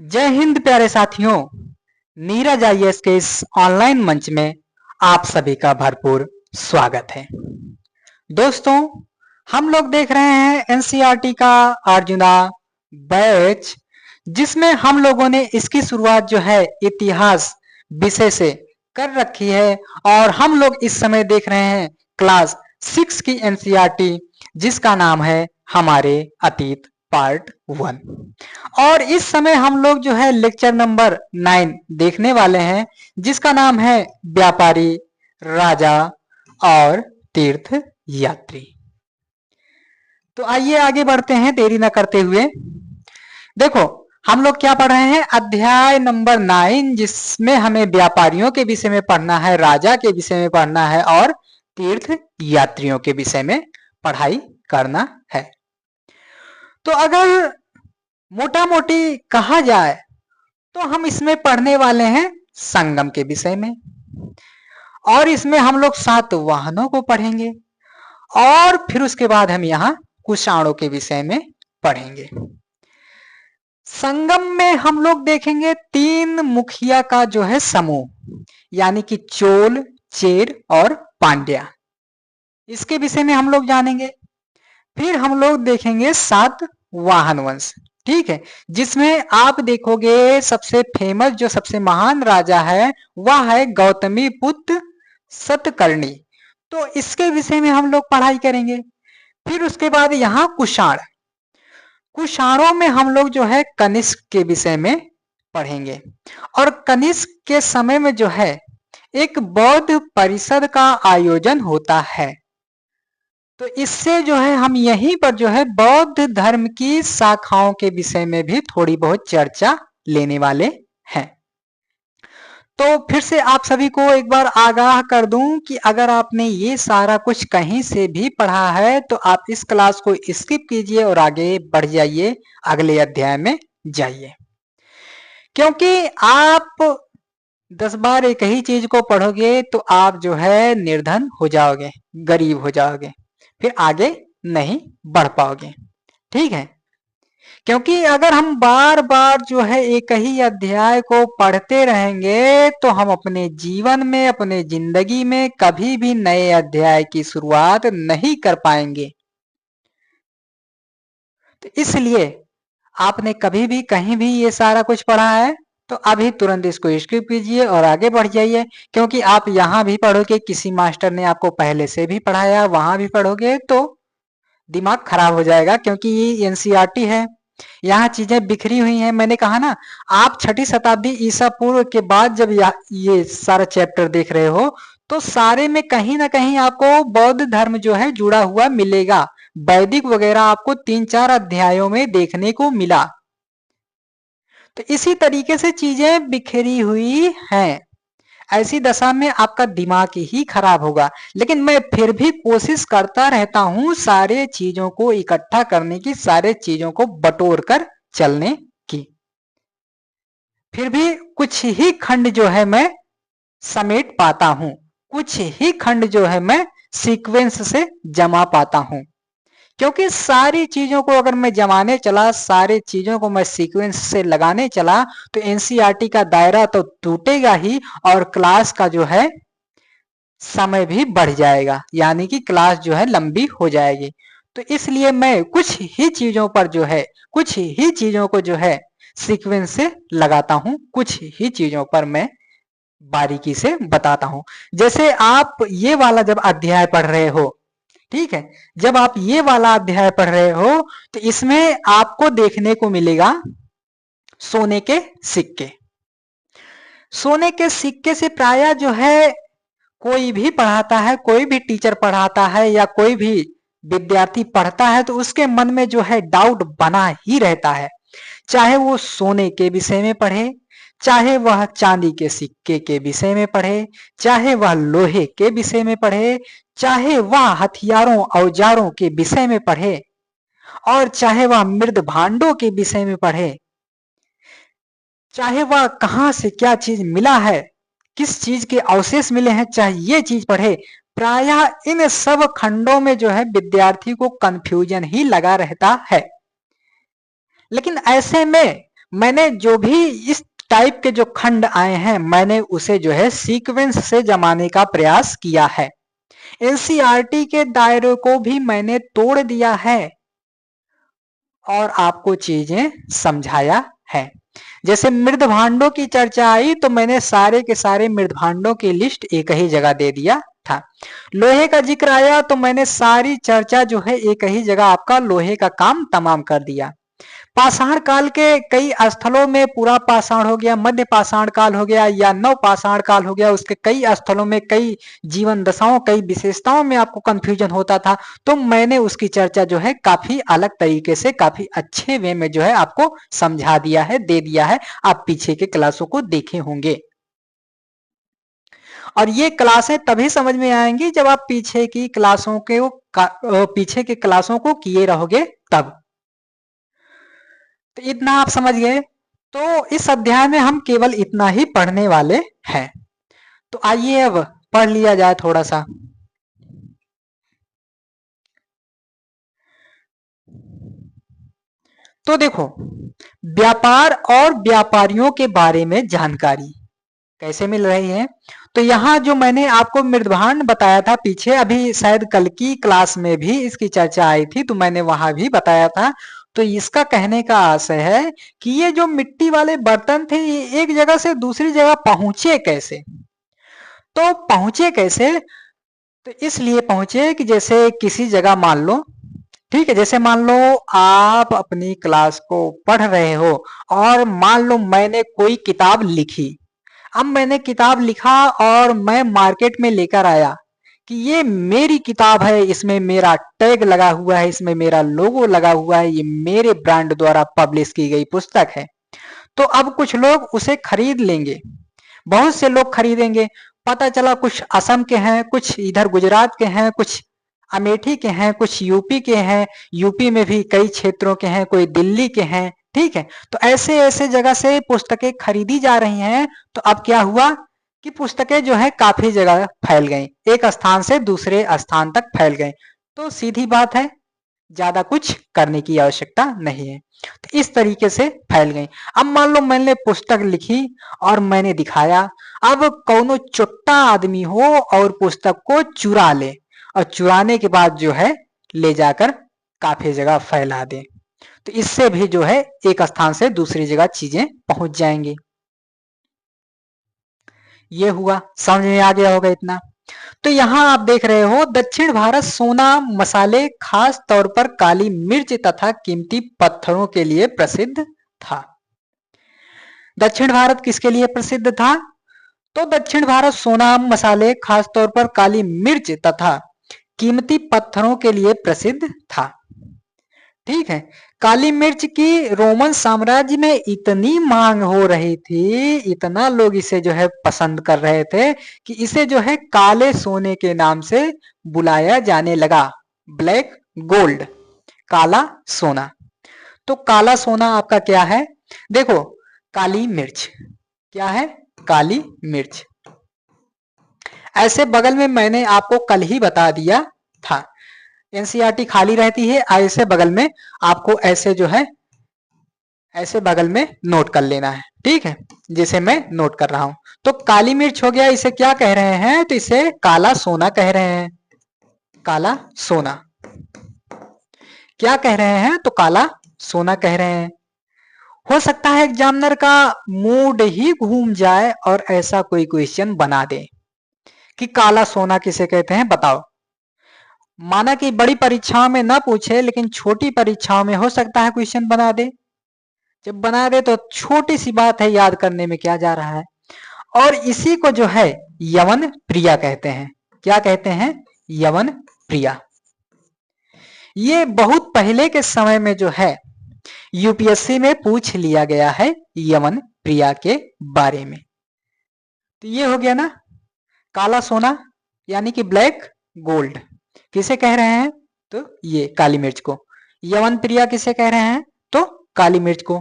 जय हिंद प्यारे साथियों। नीरज आईएएस के इस ऑनलाइन मंच में आप सभी का भरपूर स्वागत है। दोस्तों, हम लोग देख रहे हैं एनसीईआरटी का अर्जुना बैच, जिसमें हम लोगों ने इसकी शुरुआत जो है इतिहास विषय से कर रखी है और हम लोग इस समय देख रहे हैं क्लास 6 की एनसीईआरटी, जिसका नाम है हमारे अतीत पार्ट 1। और इस समय हम लोग जो है लेक्चर नंबर 9 देखने वाले हैं, जिसका नाम है व्यापारी, राजा और तीर्थ यात्री। तो आइए आगे बढ़ते हैं देरी न करते हुए। देखो, हम लोग क्या पढ़ रहे हैं, अध्याय नंबर 9, जिसमें हमें व्यापारियों के विषय में पढ़ना है, राजा के विषय में पढ़ना है और तीर्थ यात्रियों के विषय में पढ़ाई करना है। तो अगर मोटा मोटी कहा जाए तो हम इसमें पढ़ने वाले हैं संगम के विषय में, और इसमें हम लोग 7 वाहनों को पढ़ेंगे और फिर उसके बाद हम यहाँ कुषाणों के विषय में पढ़ेंगे। संगम में हम लोग देखेंगे 3 मुखिया का जो है समूह, यानी कि चोल, चेर और पांड्या, इसके विषय में हम लोग जानेंगे। फिर हम लोग देखेंगे 7 वाहन वंश, ठीक है, जिसमें आप देखोगे सबसे फेमस जो सबसे महान राजा है वह है गौतमी पुत्र सतकर्णी। तो इसके विषय में हम लोग पढ़ाई करेंगे। फिर उसके बाद यहाँ कुषाण, कुषाणों में हम लोग जो है कनिष्क के विषय में पढ़ेंगे। और कनिष्क के समय में जो है एक बौद्ध परिषद का आयोजन होता है, तो इससे जो है हम यहीं पर जो है बौद्ध धर्म की शाखाओं के विषय में भी थोड़ी बहुत चर्चा लेने वाले हैं। तो फिर से आप सभी को एक बार आगाह कर दूं कि अगर आपने ये सारा कुछ कहीं से भी पढ़ा है तो आप इस क्लास को स्किप कीजिए और आगे बढ़ जाइए, अगले अध्याय में जाइए, क्योंकि आप 10 बार एक ही चीज को पढ़ोगे तो आप जो है निर्धन हो जाओगे, गरीब हो जाओगे, फिर आगे नहीं बढ़ पाओगे, ठीक है। क्योंकि अगर हम बार बार जो है एक ही अध्याय को पढ़ते रहेंगे तो हम अपने जीवन में, अपने जिंदगी में कभी भी नए अध्याय की शुरुआत नहीं कर पाएंगे। तो इसलिए आपने कभी भी कहीं भी ये सारा कुछ पढ़ा है तो अभी तुरंत इसको स्किप कीजिए और आगे बढ़ जाइए, क्योंकि आप यहाँ भी पढ़ोगे, किसी मास्टर ने आपको पहले से भी पढ़ाया, वहां भी पढ़ोगे तो दिमाग खराब हो जाएगा, क्योंकि ये एनसीईआरटी है, यहाँ चीजें बिखरी हुई हैं। मैंने कहा ना, आप 6ठी शताब्दी ईसा पूर्व के बाद जब ये सारा चैप्टर देख रहे हो तो सारे में कहीं ना कहीं आपको बौद्ध धर्म जो है जुड़ा हुआ मिलेगा। वैदिक वगैरह आपको 3-4 अध्यायों में देखने को मिला। तो इसी तरीके से चीजें बिखरी हुई हैं। ऐसी दशा में आपका दिमाग ही खराब होगा, लेकिन मैं फिर भी कोशिश करता रहता हूं सारे चीजों को इकट्ठा करने की, सारे चीजों को बटोर कर चलने की। फिर भी कुछ ही खंड जो है मैं समेट पाता हूं, कुछ ही खंड जो है मैं सीक्वेंस से जमा पाता हूं, क्योंकि सारी चीजों को अगर मैं जमाने चला, सारी चीजों को मैं सीक्वेंस से लगाने चला तो एनसीईआरटी का दायरा तो टूटेगा ही और क्लास का जो है समय भी बढ़ जाएगा, यानी कि क्लास जो है लंबी हो जाएगी। तो इसलिए मैं कुछ ही चीजों पर जो है, कुछ ही चीजों को जो है सीक्वेंस से लगाता हूं, कुछ ही चीजों पर मैं बारीकी से बताता हूं। जैसे आप ये वाला जब अध्याय पढ़ रहे हो, ठीक है, जब आप ये वाला अध्याय पढ़ रहे हो तो इसमें आपको देखने को मिलेगा सोने के सिक्के। सोने के सिक्के से प्रायः जो है कोई भी पढ़ाता है, कोई भी टीचर पढ़ाता है या कोई भी विद्यार्थी पढ़ता है तो उसके मन में जो है डाउट बना ही रहता है, चाहे वो सोने के विषय में पढ़े, चाहे वह चांदी के सिक्के के विषय में पढ़े, चाहे वह लोहे के विषय में पढ़े, चाहे वह हथियारों औजारों के विषय में पढ़े, और चाहे वह मृद भांडों के विषय में पढ़े, चाहे वह कहां से क्या चीज मिला है, किस चीज के अवशेष मिले हैं, चाहे ये चीज पढ़े, प्रायः इन सब खंडों में जो है विद्यार्थी को कंफ्यूजन ही लगा रहता है। लेकिन ऐसे में मैंने जो भी इस टाइप के जो खंड आए हैं मैंने उसे जो है सीक्वेंस से जमाने का प्रयास किया है। एनसीईआरटी के दायरे को भी मैंने तोड़ दिया है और आपको चीजें समझाया है। जैसे मृद भांडों की चर्चा आई तो मैंने सारे के सारे मृद भांडों की लिस्ट एक ही जगह दे दिया था। लोहे का जिक्र आया तो मैंने सारी चर्चा जो है एक ही जगह आपका लोहे का काम तमाम कर दिया। पाषाण काल के कई स्थलों में पूरा पाषाण हो गया, मध्य पाषाण काल हो गया या नव पाषाण काल हो गया, उसके कई स्थलों में कई जीवन दशाओं कई विशेषताओं में आपको कंफ्यूजन होता था, तो मैंने उसकी चर्चा जो है काफी अलग तरीके से काफी अच्छे वे में जो है आपको समझा दिया है, दे दिया है। आप पीछे के क्लासों को देखे होंगे और ये क्लासें तभी समझ में आएंगी जब आप पीछे की क्लासों के पीछे के क्लासों को किए रहोगे तब। तो इतना आप समझ गए। तो इस अध्याय में हम केवल इतना ही पढ़ने वाले हैं। तो आइए अब पढ़ लिया जाए थोड़ा सा। तो देखो, व्यापार और व्यापारियों के बारे में जानकारी कैसे मिल रही है। तो यहाँ जो मैंने आपको मृदभांड बताया था पीछे, अभी शायद कल की क्लास में भी इसकी चर्चा आई थी तो मैंने वहां भी बताया था। तो इसका कहने का आशय है कि ये जो मिट्टी वाले बर्तन थे ये एक जगह से दूसरी जगह पहुंचे कैसे। तो पहुंचे कैसे, तो इसलिए पहुंचे कि जैसे किसी जगह मान लो, ठीक है, जैसे मान लो आप अपनी क्लास को पढ़ रहे हो और मान लो मैंने कोई किताब लिखी। अब मैंने किताब लिखा और मैं मार्केट में लेकर आया कि ये मेरी किताब है, इसमें मेरा टैग लगा हुआ है, इसमें मेरा लोगो लगा हुआ है, ये मेरे ब्रांड द्वारा पब्लिश की गई पुस्तक है। तो अब कुछ लोग उसे खरीद लेंगे, बहुत से लोग खरीदेंगे। पता चला कुछ असम के हैं, कुछ इधर गुजरात के हैं, कुछ अमेठी के हैं, कुछ यूपी के हैं, यूपी में भी कई क्षेत्रों के हैं, कोई दिल्ली के हैं, ठीक है। तो ऐसे ऐसे जगह से पुस्तकें खरीदी जा रही हैं। तो अब क्या हुआ कि पुस्तकें जो है काफी जगह फैल गई, एक स्थान से दूसरे स्थान तक फैल गई। तो सीधी बात है, ज्यादा कुछ करने की आवश्यकता नहीं है। तो इस तरीके से फैल गई। अब मान लो मैंने पुस्तक लिखी और मैंने दिखाया, अब कौनो चुट्टा आदमी हो और पुस्तक को चुरा ले और चुराने के बाद जो है ले जाकर काफी जगह फैला दे, तो इससे भी जो है एक स्थान से दूसरी जगह चीजें पहुंच जाएंगी। ये हुआ, समझ में आ गया होगा इतना। तो यहाँ आप देख रहे हो दक्षिण भारत सोना मसाले खास तौर पर काली मिर्च तथा कीमती पत्थरों के लिए प्रसिद्ध था। दक्षिण भारत किसके लिए प्रसिद्ध था, तो दक्षिण भारत सोना मसाले खास तौर पर काली मिर्च तथा कीमती पत्थरों के लिए प्रसिद्ध था, ठीक है। काली मिर्च की रोमन साम्राज्य में इतनी मांग हो रही थी, इतना लोग इसे जो है पसंद कर रहे थे कि इसे जो है काले सोने के नाम से बुलाया जाने लगा, ब्लैक गोल्ड, काला सोना। तो काला सोना आपका क्या है, देखो काली मिर्च क्या है, काली मिर्च। ऐसे बगल में मैंने आपको कल ही बता दिया था, एनसीईआरटी खाली रहती है, ऐसे बगल में आपको ऐसे जो है ऐसे बगल में नोट कर लेना है, ठीक है, जिसे मैं नोट कर रहा हूं। तो काली मिर्च हो गया, इसे क्या कह रहे हैं, तो इसे काला सोना कह रहे हैं, काला सोना। क्या कह रहे हैं, तो काला सोना कह रहे हैं। हो सकता है एग्जामिनर का मूड ही घूम जाए और ऐसा कोई क्वेश्चन बना दे कि काला सोना किसे कहते हैं बताओ। माना कि बड़ी परीक्षाओं में ना पूछे लेकिन छोटी परीक्षाओं में हो सकता है क्वेश्चन बना दे। जब बना दे तो छोटी सी बात है, याद करने में क्या जा रहा है। और इसी को जो है यवन प्रिया कहते हैं। क्या कहते हैं, यवन प्रिया। ये बहुत पहले के समय में जो है यूपीएससी में पूछ लिया गया है यवन प्रिया के बारे में। तो ये हो गया ना काला सोना यानी कि ब्लैक गोल्ड किसे कह रहे हैं, तो ये काली मिर्च को। यवन प्रिया किसे कह रहे हैं, तो काली मिर्च को।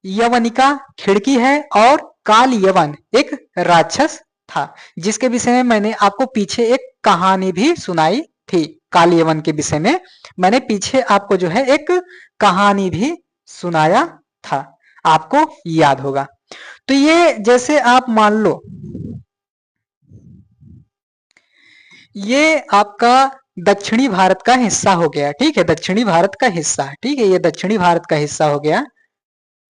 यवनिका खिड़की है और काल यवन एक राक्षस था, जिसके विषय में मैंने आपको पीछे एक कहानी भी सुनाई थी। काल यवन के विषय में मैंने पीछे आपको जो है एक कहानी भी सुनाया था। आपको याद होगा। तो ये जैसे आप मान लो ये आपका दक्षिणी भारत का हिस्सा हो गया, ठीक है, दक्षिणी भारत का हिस्सा, ठीक है, ये दक्षिणी भारत का हिस्सा हो गया,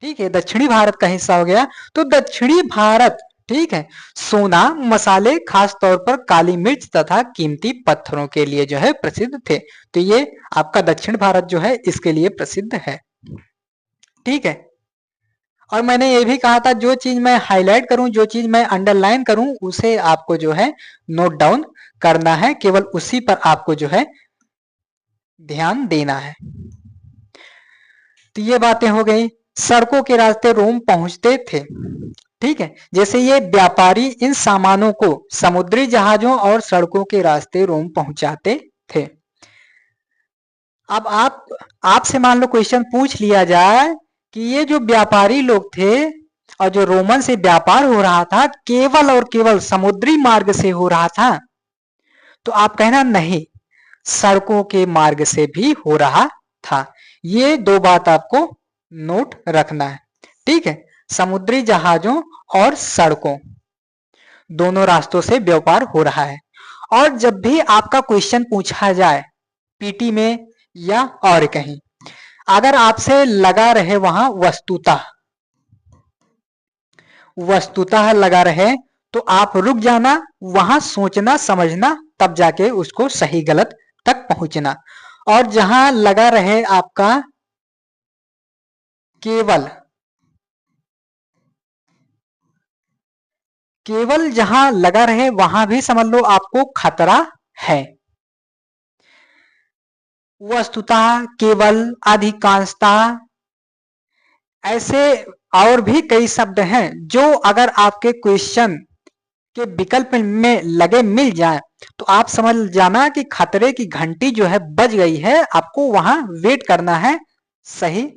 ठीक है, दक्षिणी भारत का हिस्सा हो गया। तो दक्षिणी भारत, ठीक है, सोना, मसाले, खास तौर पर काली मिर्च तथा कीमती पत्थरों के लिए जो है प्रसिद्ध थे। तो ये आपका दक्षिण भारत जो है इसके लिए प्रसिद्ध है, ठीक है। और मैंने ये भी कहा था जो चीज मैं हाईलाइट करूं, जो चीज मैं अंडरलाइन करूं, उसे आपको जो है नोट डाउन करना है, केवल उसी पर आपको जो है ध्यान देना है। तो ये बातें हो गई। सड़कों के रास्ते रोम पहुंचते थे, ठीक है, जैसे ये व्यापारी इन सामानों को समुद्री जहाजों और सड़कों के रास्ते रोम पहुंचाते थे। अब आपसे मान लो क्वेश्चन पूछ लिया जाए कि ये जो व्यापारी लोग थे और जो रोमन से व्यापार हो रहा था केवल और केवल समुद्री मार्ग से हो रहा था, तो आप कहना नहीं, सड़कों के मार्ग से भी हो रहा था। ये दो बात आपको नोट रखना है, ठीक है, समुद्री जहाजों और सड़कों दोनों रास्तों से व्यापार हो रहा है। और जब भी आपका क्वेश्चन पूछा जाए पीटी में या और कहीं, अगर आपसे लगा रहे वहां वस्तुतः, वस्तुतः लगा रहे, तो आप रुक जाना, वहां सोचना समझना, तब जाके उसको सही गलत तक पहुंचना। और जहां लगा रहे आपका केवल, केवल जहां लगा रहे वहां भी समझ लो आपको खतरा है। वस्तुतः, केवल, अधिकांशतः, ऐसे और भी कई शब्द हैं जो अगर आपके क्वेश्चन के विकल्प में लगे मिल जाए तो आप समझ जाना कि खतरे की घंटी जो है बज गई है, आपको वहां वेट करना है, सही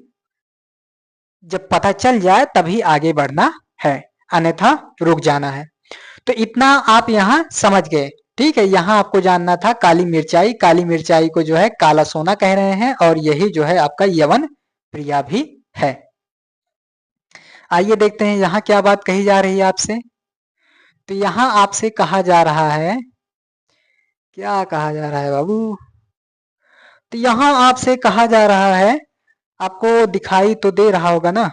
जब पता चल जाए तभी आगे बढ़ना है, अन्यथा रुक जाना है। तो इतना आप यहां समझ गए, ठीक है। यहां आपको जानना था काली मिर्चाई, काली मिर्चाई को जो है काला सोना कह रहे हैं और यही जो है आपका यवन प्रिया भी है। आइए देखते हैं यहां क्या बात कही जा रही है आपसे। तो यहां आपसे कहा जा रहा है, क्या कहा जा रहा है बाबू, तो यहां आपसे कहा जा रहा है, आपको दिखाई तो दे रहा होगा ना,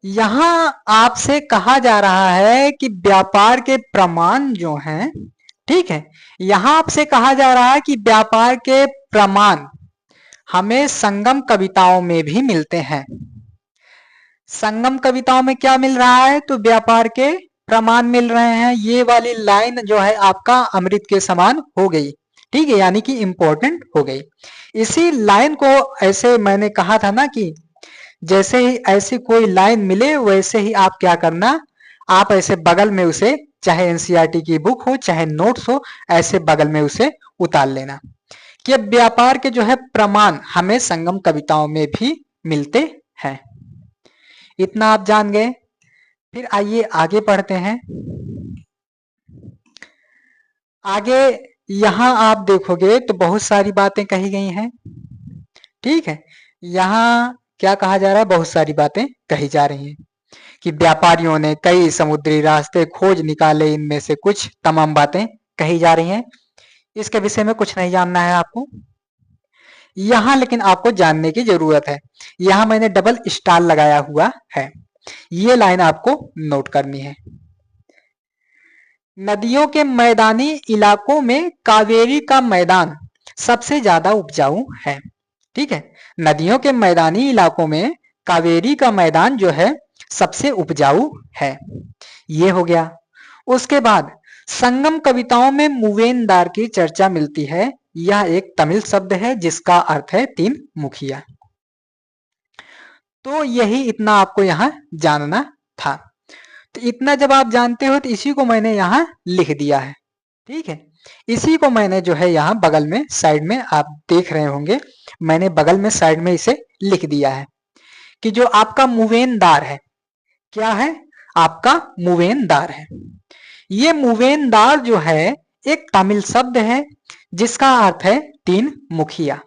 यहां आपसे कहा जा रहा है कि व्यापार के प्रमाण जो हैं, ठीक है, यहां आपसे कहा जा रहा है कि व्यापार के प्रमाण हमें संगम कविताओं में भी मिलते हैं। संगम कविताओं में क्या मिल रहा है, तो व्यापार के प्रमाण मिल रहे हैं। ये वाली लाइन जो है आपका अमृत के समान हो गई, ठीक है, यानी कि इंपॉर्टेंट हो गई। इसी लाइन को ऐसे मैंने कहा था ना कि जैसे ही ऐसी कोई लाइन मिले वैसे ही आप क्या करना, आप ऐसे बगल में उसे, चाहे एनसीईआरटी की बुक हो चाहे नोट्स हो, ऐसे बगल में उसे उतार लेना कि व्यापार के जो है प्रमाण हमें संगम कविताओं में भी मिलते हैं। इतना आप जान गए। फिर आइए आगे पढ़ते हैं। आगे यहां आप देखोगे तो बहुत सारी बातें कही गई हैं, ठीक है। यहां क्या कहा जा रहा है, बहुत सारी बातें कही जा रही हैं कि व्यापारियों ने कई समुद्री रास्ते खोज निकाले, इनमें से कुछ तमाम बातें कही जा रही हैं। इसके विषय में कुछ नहीं जानना है आपको यहां, लेकिन आपको जानने की जरूरत है। यहां मैंने डबल स्टार लगाया हुआ है, ये लाइन आपको नोट करनी है। नदियों के मैदानी इलाकों में कावेरी का मैदान सबसे ज्यादा उपजाऊ है, ठीक है, नदियों के मैदानी इलाकों में कावेरी का मैदान जो है सबसे उपजाऊ है, ये हो गया। उसके बाद संगम कविताओं में मुवेनदार की चर्चा मिलती है, यह एक तमिल शब्द है जिसका अर्थ है तीन मुखिया। तो यही इतना आपको यहां जानना था। तो इतना जब आप जानते हो तो इसी को मैंने यहां लिख दिया है, ठीक है, इसी को मैंने जो है यहां बगल में साइड में आप देख रहे होंगे, मैंने बगल में साइड में इसे लिख दिया है कि जो आपका मुवेनदार है, क्या है, आपका मुवेनदार है। ये मुवेनदार जो है एक तमिल शब्द है जिसका अर्थ है तीन मुखिया।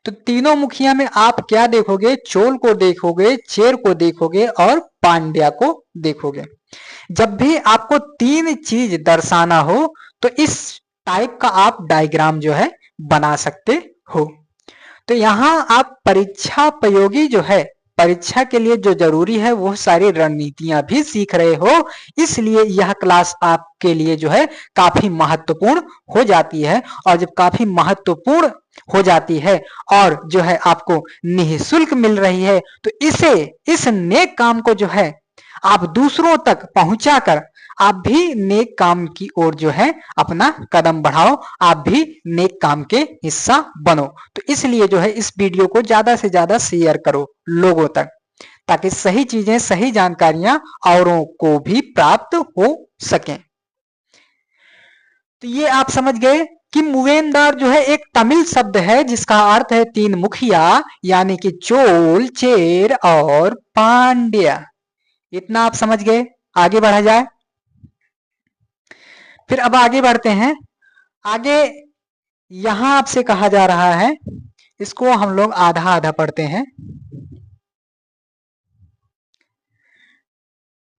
तो तीनों मुखिया में आप क्या देखोगे? चोल को देखोगे, चेर को देखोगे और पांड्या को देखोगे। जब भी आपको तीन चीज दर्शाना हो तो इस टाइप का आप डायग्राम जो है बना सकते हो। तो यहाँ आप परीक्षापयोगी जो है, परीक्षा के लिए जो जरूरी है वो सारी रणनीतियां भी सीख रहे हो, इसलिए यह क्लास आपके लिए जो है काफी महत्वपूर्ण हो जाती है। और जब काफी महत्वपूर्ण हो जाती है और जो है आपको निःशुल्क मिल रही है, तो इस नेक काम को जो है आप दूसरों तक पहुंचाकर आप भी नेक काम की ओर जो है अपना कदम बढ़ाओ, आप भी नेक काम के हिस्सा बनो। तो इसलिए जो है इस वीडियो को ज्यादा से ज्यादा शेयर करो लोगों तक, ताकि सही चीजें, सही जानकारियां औरों को भी प्राप्त हो सके। तो ये आप समझ गए कि मूवेंदार जो है एक तमिल शब्द है जिसका अर्थ है तीन मुखिया, यानी कि चोल, चेर और पांड्या। इतना आप समझ गए। आगे बढ़ा जाए। फिर अब आगे बढ़ते हैं। आगे यहां आपसे कहा जा रहा है, इसको हम लोग आधा आधा पढ़ते हैं।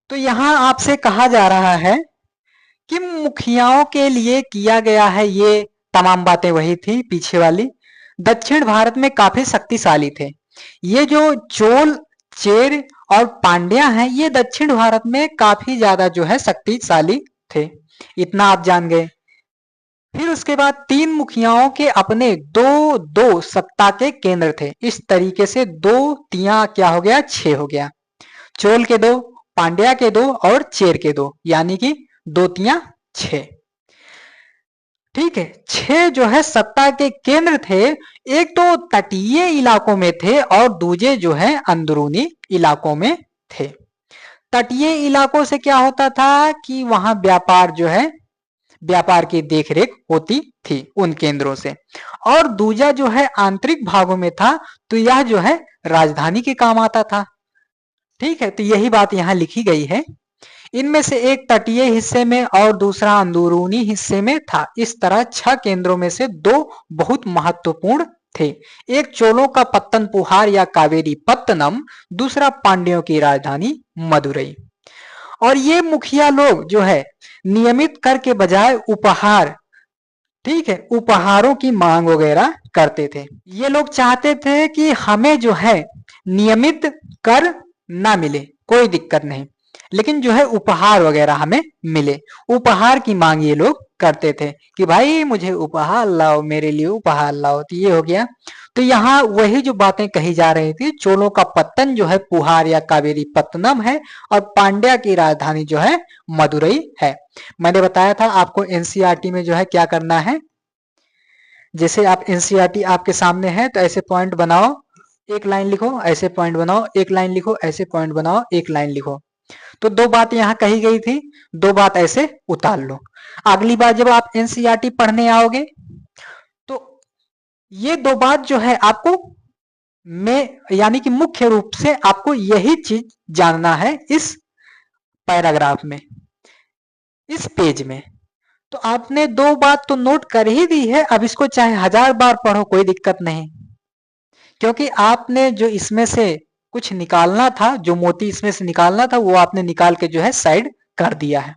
तो यहां आपसे कहा जा रहा है कि मुखियाओं के लिए किया गया है, ये तमाम बातें वही थी पीछे वाली। दक्षिण भारत में काफी शक्तिशाली थे ये जो चोल, चेर और पांड्या हैं, ये दक्षिण भारत में काफी ज्यादा जो है शक्तिशाली थे। इतना आप जान गए। फिर उसके बाद तीन मुखियाओं के अपने दो दो सत्ता के केंद्र थे। इस तरीके से दो तिया क्या हो गया? 6 हो गया। चोल के 2, पांड्या के 2 और चेर के 2, यानी कि 2 तिया 6। ठीक है, 6 जो है सत्ता के केंद्र थे। एक तो तटीय इलाकों में थे और दूजे जो है अंदरूनी इलाकों में थे। तटीय इलाकों से क्या होता था कि वहां व्यापार जो है, व्यापार की देखरेख होती थी उन केंद्रों से। और दूजा जो है आंतरिक भागों में था, तो यह जो है राजधानी के काम आता था। ठीक है, तो यही बात यहाँ लिखी गई है। इनमें से एक तटीय हिस्से में और दूसरा अंदरूनी हिस्से में था। इस तरह 6 केंद्रों में से 2 बहुत महत्वपूर्ण थे। एक चोलों का पत्तनपुहार या कावेरी पत्तनम, दूसरा पांड्यों की राजधानी मदुरई। और ये मुखिया लोग जो है नियमित कर के बजाय उपहार, ठीक है, उपहारों की मांग वगैरह करते थे। ये लोग चाहते थे कि हमें जो है नियमित कर ना मिले, कोई दिक्कत नहीं, लेकिन जो है उपहार वगैरह हमें मिले। उपहार की मांग ये लोग करते थे कि भाई मुझे उपहार लाओ, मेरे लिए उपहार लाओ। तो ये हो गया। तो यहाँ वही जो बातें कही जा रही थी, चोलों का पत्तन जो है पुहार या कावेरी पत्तनम है और पांड्या की राजधानी जो है मदुरई है। मैंने बताया था आपको एनसीईआरटी में जो है क्या करना है। जैसे आप एनसीईआरटी आपके सामने है तो ऐसे पॉइंट बनाओ, एक लाइन लिखो, ऐसे पॉइंट बनाओ, एक लाइन लिखो, ऐसे पॉइंट बनाओ, एक लाइन लिखो। तो 2 बात यहाँ कही गई थी, 2 बात ऐसे उतार लो। अगली बार जब आप एनसीईआरटी पढ़ने आओगे तो ये 2 बात जो है आपको में, यानी कि मुख्य रूप से आपको यही चीज जानना है इस पैराग्राफ में, इस पेज में। तो आपने 2 बात तो नोट कर ही दी है। अब इसको चाहे 1000 बार पढ़ो, कोई दिक्कत नहीं, क्योंकि आपने जो इसमें से कुछ निकालना था, जो मोती इसमें से निकालना था, वो आपने निकाल के जो है साइड कर दिया है।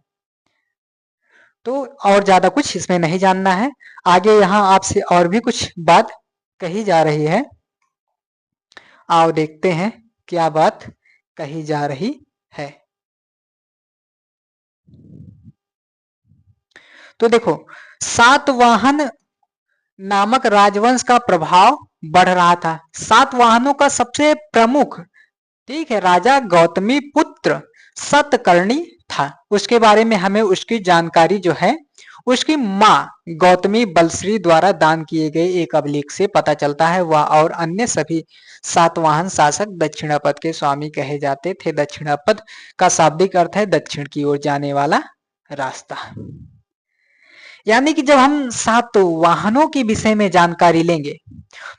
तो और ज्यादा कुछ इसमें नहीं जानना है। आगे यहाँ आपसे और भी कुछ बात कही जा रही है, आओ देखते हैं क्या बात कही जा रही है। तो देखो, सातवाहन नामक राजवंश का प्रभाव बढ़ रहा था। सातवाहनों का सबसे प्रमुख, ठीक है, राजा गौतमी पुत्र सतकर्णी था। उसके बारे में हमें उसकी जानकारी जो है उसकी माँ गौतमी बलश्री द्वारा दान किए गए एक अभिलेख से पता चलता है। वह और अन्य सभी सातवाहन शासक दक्षिणापथ के स्वामी कहे जाते थे। दक्षिणापथ का शाब्दिक अर्थ है दक्षिण की ओर जाने वाला रास्ता। यानी कि जब हम सातवाहनों के विषय में जानकारी लेंगे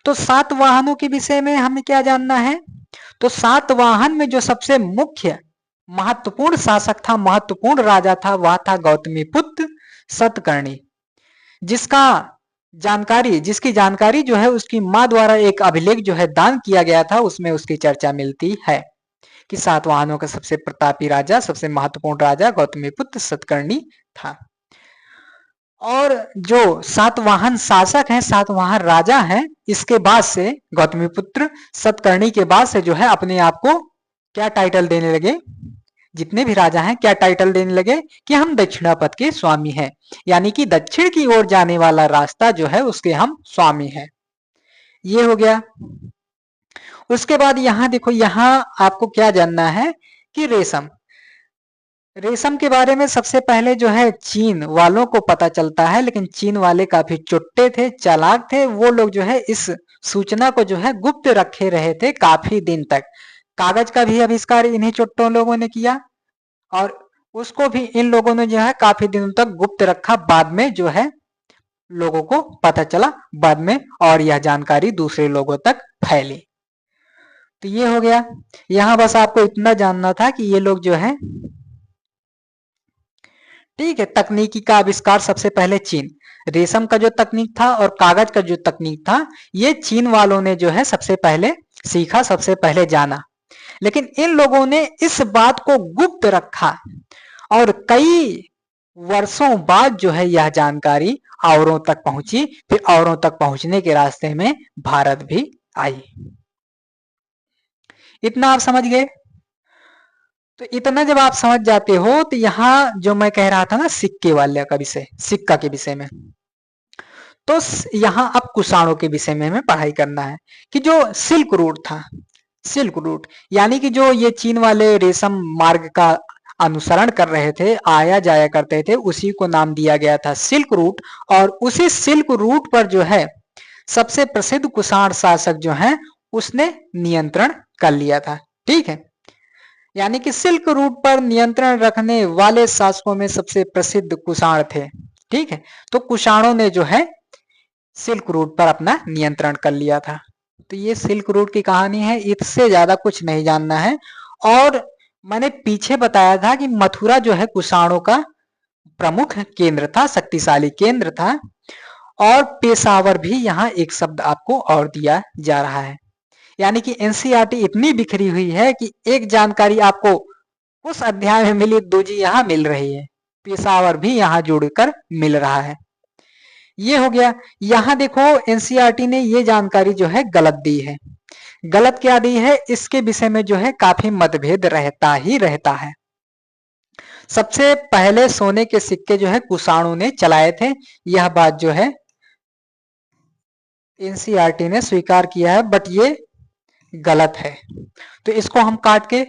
तो सातवाहनों के विषय में हमें क्या जानना है? तो सातवाहन में जो सबसे मुख्य महत्वपूर्ण शासक था, महत्वपूर्ण राजा था, वह था गौतमी पुत्र सतकर्णी, जिसका जानकारी, जिसकी जानकारी जो है उसकी माँ द्वारा एक अभिलेख जो है दान किया गया था, उसमें उसकी चर्चा मिलती है कि सातवाहनों का सबसे प्रतापी राजा, सबसे महत्वपूर्ण राजा गौतमीपुत्र सतकर्णी था। और जो सातवाहन शासक हैं, सातवाहन राजा हैं, इसके बाद से गौतमीपुत्र सतकर्णी के बाद से जो है अपने आप को क्या टाइटल देने लगे, जितने भी राजा हैं क्या टाइटल देने लगे कि हम दक्षिणापथ के स्वामी हैं, यानी कि दक्षिण की ओर जाने वाला रास्ता जो है उसके हम स्वामी हैं। ये हो गया। उसके बाद यहां देखो, यहां आपको क्या जानना है कि रेशम, रेशम के बारे में सबसे पहले जो है चीन वालों को पता चलता है, लेकिन चीन वाले काफी चुट्टे थे, चालाक थे। वो लोग जो है इस सूचना को जो है गुप्त रखे रहे थे काफी दिन तक। कागज का भी आविष्कार इन्हीं चुट्टों लोगों ने किया और उसको भी इन लोगों ने जो है काफी दिनों तक गुप्त रखा। बाद में जो है लोगों को पता चला बाद में, और यह जानकारी दूसरे लोगों तक फैली। तो ये हो गया। यहां बस आपको इतना जानना था कि ये लोग जो है, ठीक है, तकनीकी का आविष्कार सबसे पहले चीन, रेशम का जो तकनीक था और कागज का जो तकनीक था, ये चीन वालों ने जो है सबसे पहले सीखा, सबसे पहले जाना। लेकिन इन लोगों ने इस बात को गुप्त रखा और कई वर्षों बाद जो है यह जानकारी औरों तक पहुंची। फिर औरों तक पहुंचने के रास्ते में भारत भी आई। इतना आप समझ गए? तो इतना जब आप समझ जाते हो तो यहाँ जो मैं कह रहा था ना सिक्के वाले का विषय, सिक्का के विषय में, तो यहाँ अब कुषाणों के विषय में हमें पढ़ाई करना है कि जो सिल्क रूट था, सिल्क रूट यानी कि जो ये चीन वाले रेशम मार्ग का अनुसरण कर रहे थे, आया जाया करते थे, उसी को नाम दिया गया था सिल्क रूट। और उसी सिल्क रूट पर जो है सबसे प्रसिद्ध कुषाण शासक जो है उसने नियंत्रण कर लिया था। ठीक है, यानी कि सिल्क रूट पर नियंत्रण रखने वाले शासकों में सबसे प्रसिद्ध कुषाण थे। ठीक है, तो कुषाणों ने जो है सिल्क रूट पर अपना नियंत्रण कर लिया था। तो ये सिल्क रूट की कहानी है, इससे ज्यादा कुछ नहीं जानना है। और मैंने पीछे बताया था कि मथुरा जो है कुषाणों का प्रमुख केंद्र था, शक्तिशाली केंद्र था। और पेशावर भी यहाँ एक शब्द आपको और दिया जा रहा है, यानी कि एनसीईआरटी इतनी बिखरी हुई है कि एक जानकारी आपको उस अध्याय में मिली, दूसरी यहाँ मिल रही है, पेशावर भी यहाँ जुड़कर मिल रहा है। ये हो गया। यहाँ देखो एनसीईआरटी ने ये जानकारी जो है गलत दी है। गलत क्या दी है, इसके विषय में जो है काफी मतभेद रहता ही रहता है। सबसे पहले सोने के सिक्के जो है कुषाणों ने चलाए थे, यह बात जो है एनसीईआरटी ने स्वीकार किया है, बट ये गलत है। तो इसको हम काट के,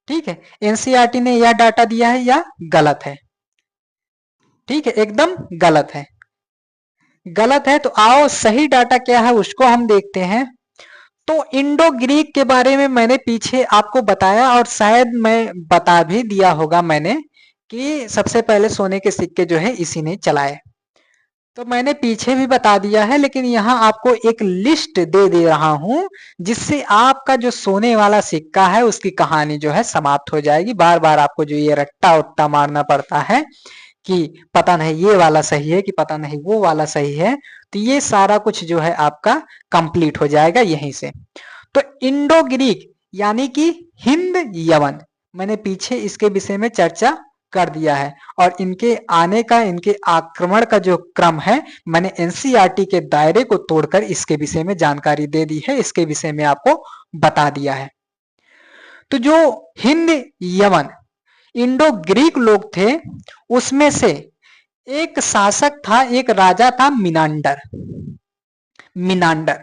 ठीक है, एनसीईआरटी ने यह डाटा दिया है या गलत है, ठीक है, एकदम गलत है, गलत है। तो आओ सही डाटा क्या है उसको हम देखते हैं। तो इंडो ग्रीक के बारे में मैंने पीछे आपको बताया और शायद मैं बता भी दिया होगा मैंने कि सबसे पहले सोने के सिक्के जो है इसी ने चलाए। तो मैंने पीछे भी बता दिया है, लेकिन यहाँ आपको एक लिस्ट दे रहा हूं जिससे आपका जो सोने वाला सिक्का है उसकी कहानी जो है समाप्त हो जाएगी। बार बार आपको जो ये रट्टा उट्टा मारना पड़ता है कि पता नहीं ये वाला सही है कि पता नहीं वो वाला सही है, तो ये सारा कुछ जो है आपका कंप्लीट हो जाएगा यहीं से। तो इंडो ग्रीक यानी कि हिंद यवन, मैंने पीछे इसके विषय में चर्चा कर दिया है। और इनके आने का, इनके आक्रमण का जो क्रम है, मैंने एनसीईआरटी के दायरे को तोड़कर इसके विषय में जानकारी दे दी है, इसके विषय में आपको बता दिया है। तो जो हिंद यवन इंडो ग्रीक लोग थे, उसमें से एक शासक था, एक राजा था मिनांडर। मिनांडर,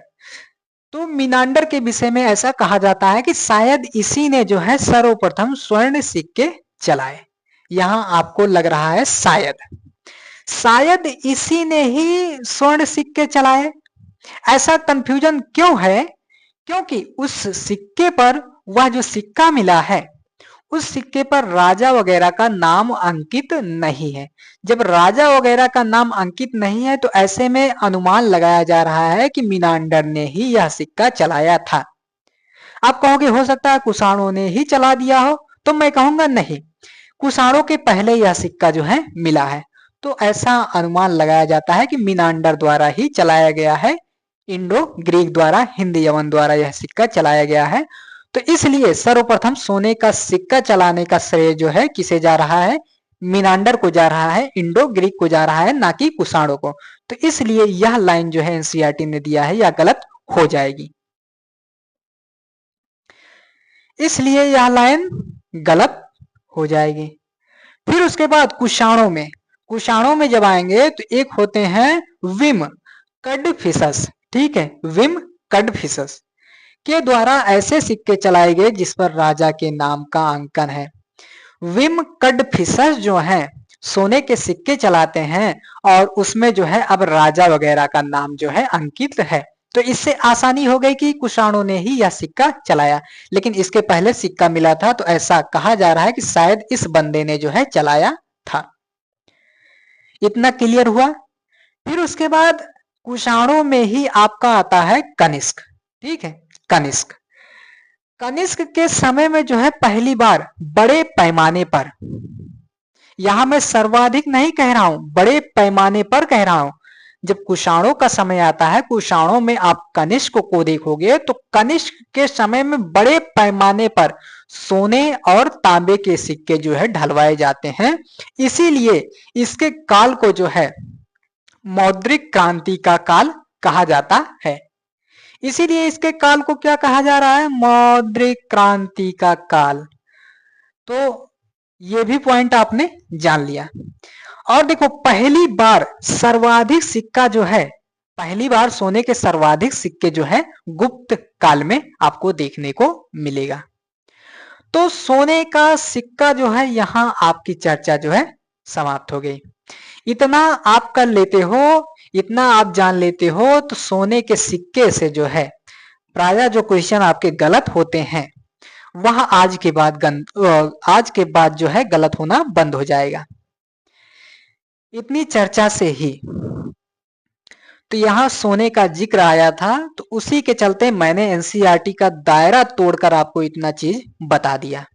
तो मिनांडर के विषय में ऐसा कहा जाता है कि शायद इसी ने जो है सर्वप्रथम स्वर्ण सिक्के चलाए। यहां आपको लग रहा है शायद, शायद इसी ने ही स्वर्ण सिक्के चलाए। ऐसा कंफ्यूजन क्यों है? क्योंकि उस सिक्के पर, वह जो सिक्का मिला है उस सिक्के पर राजा वगैरह का नाम अंकित नहीं है। जब राजा वगैरह का नाम अंकित नहीं है तो ऐसे में अनुमान लगाया जा रहा है कि मिनांडर ने ही यह सिक्का चलाया था। आप कहोगे हो सकता है कुषाणों ने ही चला दिया हो, तो मैं कहूंगा नहीं, कुषाणों के पहले यह सिक्का जो है मिला है। तो ऐसा अनुमान लगाया जाता है कि मिनांडर द्वारा ही चलाया गया है, इंडो ग्रीक द्वारा, हिंदी यवन द्वारा यह सिक्का चलाया गया है। तो इसलिए सर्वप्रथम सोने का सिक्का चलाने का श्रेय जो है किसे जा रहा है, मिनांडर को जा रहा है, इंडो ग्रीक को जा रहा है, ना कि कुषाणों को। तो इसलिए यह लाइन जो है एनसीईआरटी ने दिया है यह गलत हो जाएगी, इसलिए यह लाइन गलत हो जाएगी। फिर उसके बाद कुषाणों में जब आएंगे तो एक होते हैं विम कडफिसस, ठीक है, विम कडफिसस के द्वारा ऐसे सिक्के चलाए गए जिस पर राजा के नाम का अंकन है। विम कडफिसस जो है सोने के सिक्के चलाते हैं और उसमें जो है अब राजा वगैरह का नाम जो है अंकित है। तो इससे आसानी हो गई कि कुषाणों ने ही यह सिक्का चलाया, लेकिन इसके पहले सिक्का मिला था तो ऐसा कहा जा रहा है कि शायद इस बंदे ने जो है चलाया था। इतना क्लियर हुआ। फिर उसके बाद कुषाणों में ही आपका आता है कनिष्क, ठीक है, कनिष्क। कनिष्क के समय में जो है पहली बार बड़े पैमाने पर, यहां मैं सर्वाधिक नहीं कह रहा हूं, बड़े पैमाने पर कह रहा हूं, जब कुषाणों का समय आता है, कुषाणों में आप कनिष्क को देखोगे तो कनिष्क के समय में बड़े पैमाने पर सोने और तांबे के सिक्के जो है ढलवाए जाते हैं। इसीलिए इसके काल को जो है मौद्रिक क्रांति का काल कहा जाता है। इसीलिए इसके काल को क्या कहा जा रहा है, मौद्रिक क्रांति का काल। तो ये भी पॉइंट आपने जान लिया। और देखो पहली बार सर्वाधिक सिक्का जो है, पहली बार सोने के सर्वाधिक सिक्के जो है गुप्त काल में आपको देखने को मिलेगा। तो सोने का सिक्का जो है यहां आपकी चर्चा जो है समाप्त हो गई। इतना आप कर लेते हो, इतना आप जान लेते हो तो सोने के सिक्के से जो है प्रायः जो क्वेश्चन आपके गलत होते हैं वह आज के बाद जो है गलत होना बंद हो जाएगा। इतनी चर्चा से ही तो यहां सोने का जिक्र आया था, तो उसी के चलते मैंने एनसीईआरटी का दायरा तोड़कर आपको इतना चीज बता दिया,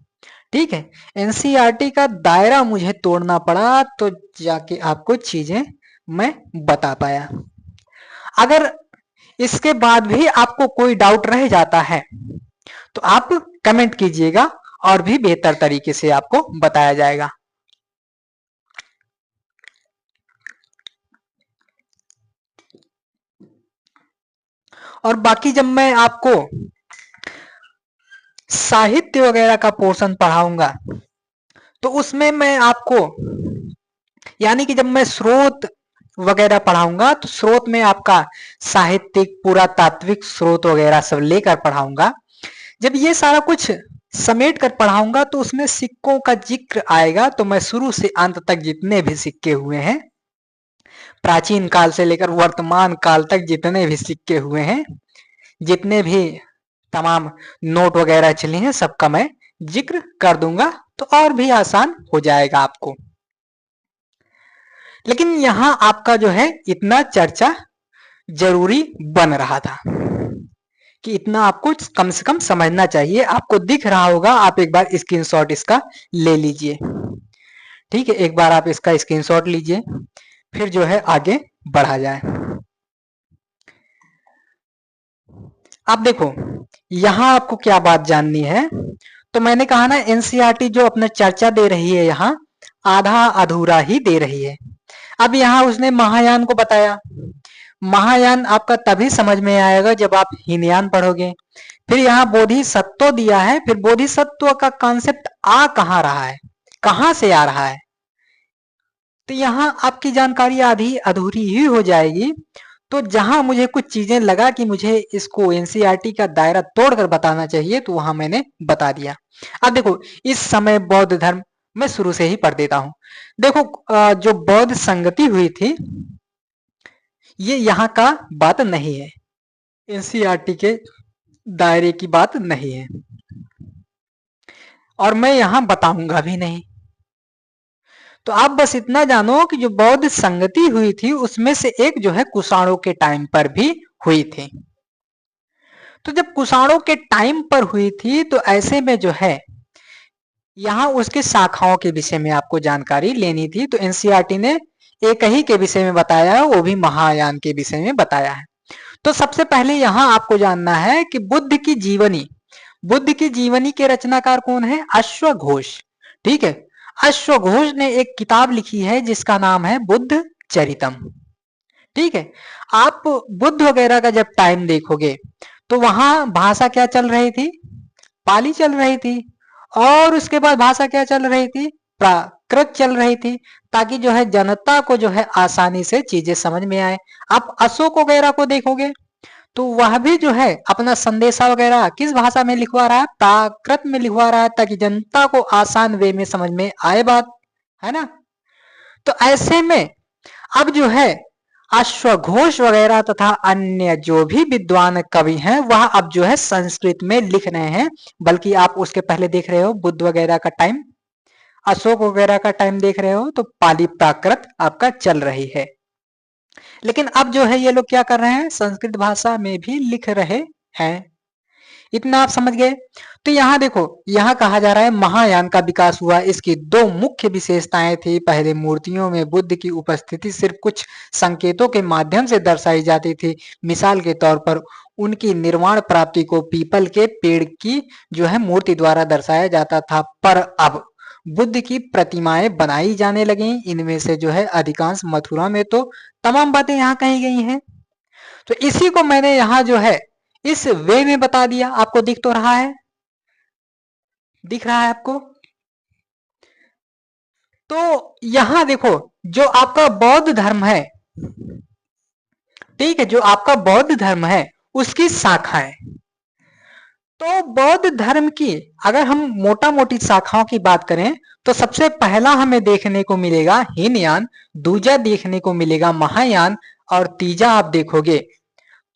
ठीक है। एनसीईआरटी का दायरा मुझे तोड़ना पड़ा तो जाके आपको चीजें मैं बता पाया। अगर इसके बाद भी आपको कोई डाउट रह जाता है तो आप कमेंट कीजिएगा और भी बेहतर तरीके से आपको बताया जाएगा। और बाकी जब मैं आपको साहित्य वगैरह का पोर्शन पढ़ाऊंगा तो उसमें मैं आपको, यानी कि जब मैं स्रोत वगैरह पढ़ाऊंगा तो स्रोत में आपका साहित्यिक पुरातात्विक स्रोत वगैरह सब लेकर पढ़ाऊंगा। जब ये सारा कुछ समेट कर पढ़ाऊंगा तो उसमें सिक्कों का जिक्र आएगा। तो मैं शुरू से अंत तक जितने भी सिक्के हुए हैं, प्राचीन काल से लेकर वर्तमान काल तक जितने भी सिक्के हुए हैं, जितने भी तमाम नोट वगैरह चले हैं, सबका मैं जिक्र कर दूंगा तो और भी आसान हो जाएगा आपको। लेकिन यहां आपका जो है इतना चर्चा जरूरी बन रहा था कि इतना आपको कम से कम समझना चाहिए। आपको दिख रहा होगा, आप एक बार स्क्रीनशॉट इसका ले लीजिए, ठीक है, एक बार आप इसका स्क्रीनशॉट लीजिए, फिर जो है आगे बढ़ा जाए। अब देखो यहां आपको क्या बात जाननी है। तो मैंने कहा ना एनसीईआरटी जो अपना चर्चा दे रही है यहाँ आधा अधूरा ही दे रही है। अब यहाँ उसने महायान को बताया, महायान आपका तभी समझ में आएगा जब आप हीनयान पढ़ोगे। फिर यहाँ बोधिसत्व दिया है, फिर बोधिसत्व का कॉन्सेप्ट आ कहाँ रहा है, कहाँ से आ रहा है, तो यहाँ आपकी जानकारी आधी अधूरी ही हो जाएगी। तो जहां मुझे कुछ चीजें लगा कि मुझे इसको एनसीईआरटी का दायरा तोड़कर बताना चाहिए तो वहां मैंने बता दिया। अब देखो इस समय बौद्ध धर्म मैं शुरू से ही पढ़ देता हूं। देखो जो बौद्ध संगति हुई थी ये यहाँ का बात नहीं है, एनसीईआरटी के दायरे की बात नहीं है और मैं यहां बताऊंगा भी नहीं। तो आप बस इतना जानो कि जो बौद्ध संगति हुई थी उसमें से एक जो है कुषाणों के टाइम पर भी हुई थी। तो जब कुषाणों के टाइम पर हुई थी तो ऐसे में जो है यहाँ उसके शाखाओं के विषय में आपको जानकारी लेनी थी। तो एनसीईआरटी ने एक ही के विषय में बताया है, वो भी महायान के विषय में बताया है। तो सबसे पहले यहां आपको जानना है कि बुद्ध की जीवनी के रचनाकार कौन है? अश्वघोष। ठीक है, अश्वघोष ने एक किताब लिखी है जिसका नाम है बुद्ध चरितम। ठीक है, आप बुद्ध वगैरह का जब टाइम देखोगे तो वहां भाषा क्या चल रही थी? पाली चल रही थी। और उसके बाद भाषा क्या चल रही थी? प्राकृत चल रही थी, ताकि जो है जनता को जो है आसानी से चीजें समझ में आए। आप अशोक वगैरह को देखोगे तो वह भी जो है अपना संदेशा वगैरह किस भाषा में लिखवा रहा है? प्राकृत में लिखवा रहा है, ताकि जनता को आसान वे में समझ में आए बात, है ना। तो ऐसे में अब जो है अश्वघोष वगैरह तथा अन्य जो भी विद्वान कवि हैं वह अब जो है संस्कृत में लिख रहे हैं। बल्कि आप उसके पहले देख रहे हो बुद्ध वगैरह का टाइम, अशोक वगैरह का टाइम देख रहे हो तो पाली प्राकृत आपका चल रही है। लेकिन अब जो है ये लोग क्या कर रहे हैं? संस्कृत भाषा में भी लिख रहे हैं। इतना आप समझ गए। तो यहाँ देखो, यहाँ कहा जा रहा है महायान का विकास हुआ। इसकी दो मुख्य विशेषताएं थी। पहले मूर्तियों में बुद्ध की उपस्थिति सिर्फ कुछ संकेतों के माध्यम से दर्शाई जाती थी। मिसाल के तौर पर उनकी निर्वाण प्राप्ति को पीपल के पेड़ की जो है मूर्ति द्वारा दर्शाया जाता था। पर अब बुद्ध की प्रतिमाएं बनाई जाने लगी। इनमें से जो है अधिकांश मथुरा में, तो तमाम बातें यहाँ कही गई हैं। तो इसी को मैंने यहाँ जो है इस वे में बता दिया। आपको दिख तो रहा है? दिख रहा है आपको? तो यहां देखो, जो आपका बौद्ध धर्म है, ठीक है, जो आपका बौद्ध धर्म है उसकी शाखाएं। तो बौद्ध धर्म की अगर हम मोटा मोटी शाखाओं की बात करें तो सबसे पहला हमें देखने को मिलेगा हीनयान, दूजा देखने को मिलेगा महायान, और तीजा आप देखोगे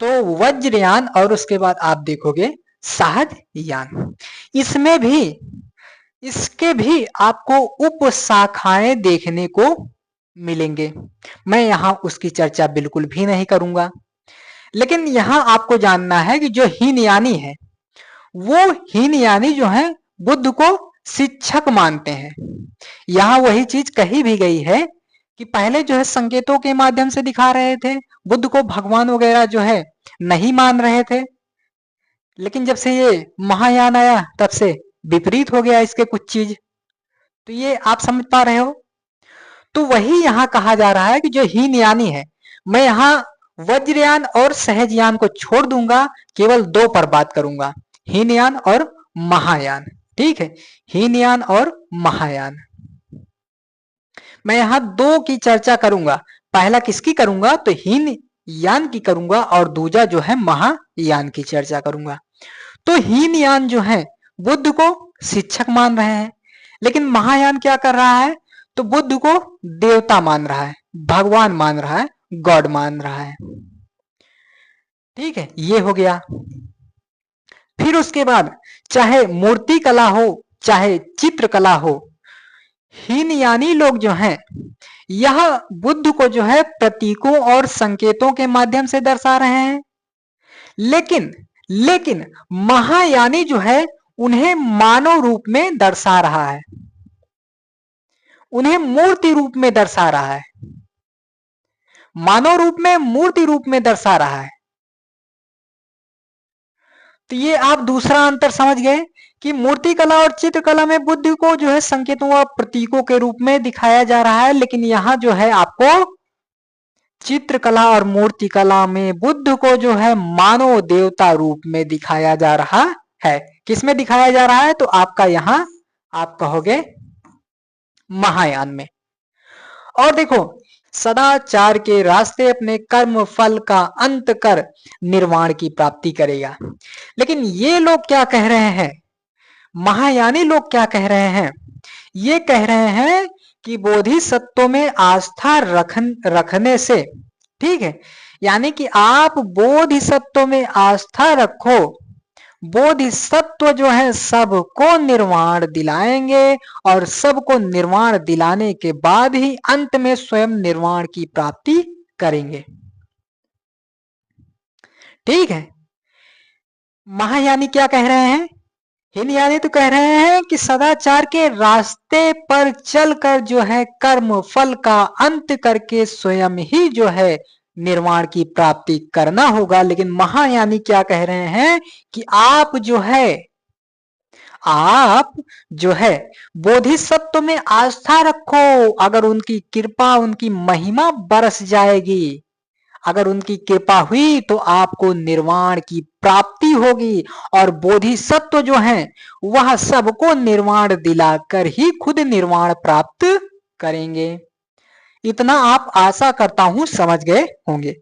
तो वज्रयान, और उसके बाद आप देखोगे सहजयान। इसमें भी इसके भी आपको उप शाखाएं देखने को मिलेंगे। मैं यहां उसकी चर्चा बिल्कुल भी नहीं करूंगा। लेकिन यहां आपको जानना है कि जो हीनयानी है वो हीनयानी जो है बुद्ध को शिक्षक मानते हैं। यहां वही चीज कही भी गई है कि पहले जो है संकेतों के माध्यम से दिखा रहे थे, बुद्ध को भगवान वगैरह जो है नहीं मान रहे थे। लेकिन जब से ये महायान आया तब से विपरीत हो गया इसके कुछ चीज। तो ये आप समझ पा रहे हो। तो वही यहाँ कहा जा रहा है कि जो हीनयानी है, मैं यहाँ वज्रयान और सहजयान को छोड़ दूंगा, केवल दो पर बात करूंगा, हीनयान और महायान। ठीक है, हीनयान और महायान मैं यहाँ दो की चर्चा करूंगा। पहला किसकी करूंगा? तो हीनयान की करूंगा, और दूजा जो है महायान की चर्चा करूंगा। तो हीनयान जो है बुद्ध को शिक्षक मान रहे हैं, लेकिन महायान क्या कर रहा है? तो बुद्ध को देवता मान रहा है, भगवान मान रहा है, गॉड मान रहा है। ठीक है, ये हो गया। फिर उसके बाद चाहे मूर्ति कला हो चाहे चित्रकला हो, हीनयानी लोग जो हैं यह बुद्ध को जो है प्रतीकों और संकेतों के माध्यम से दर्शा रहे हैं। लेकिन लेकिन महायानी जो है उन्हें मानव रूप में दर्शा रहा है, उन्हें मूर्ति रूप में दर्शा रहा है, मानव रूप में, मूर्ति रूप में दर्शा रहा है। तो ये आप दूसरा अंतर समझ गए कि मूर्ति कला और चित्रकला में बुद्ध को जो है संकेतों और प्रतीकों के रूप में दिखाया जा रहा है, लेकिन यहां जो है आपको चित्रकला और मूर्ति कला में बुद्ध को जो है मानव देवता रूप में दिखाया जा रहा है। किसमें दिखाया जा रहा है? तो आपका यहां आप कहोगे महायान में। और देखो, सदाचार के रास्ते अपने कर्म फल का अंत कर निर्वाण की प्राप्ति करेगा। लेकिन ये लोग क्या कह रहे हैं? महायानी लोग क्या कह रहे हैं? ये कह रहे हैं कि बोधिसत्वों में आस्था रखने से, ठीक है, यानी कि आप बोधिसत्व में आस्था रखो, बोधिसत्व जो है सबको निर्वाण दिलाएंगे, और सबको निर्वाण दिलाने के बाद ही अंत में स्वयं निर्वाण की प्राप्ति करेंगे। ठीक है, महायानी क्या कह रहे हैं? हिन यानी तो कह रहे हैं कि सदाचार के रास्ते पर चलकर जो है कर्म फल का अंत करके स्वयं ही जो है निर्वाण की प्राप्ति करना होगा। लेकिन महायानी क्या कह रहे हैं कि आप जो है बोधिसत्व में आस्था रखो, अगर उनकी कृपा उनकी महिमा बरस जाएगी, अगर उनकी कृपा हुई तो आपको निर्वाण की प्राप्ति होगी। और बोधिसत्व जो हैं वह सबको निर्वाण दिलाकर ही खुद निर्वाण प्राप्त करेंगे। इतना आप आशा करता हूं समझ गए होंगे।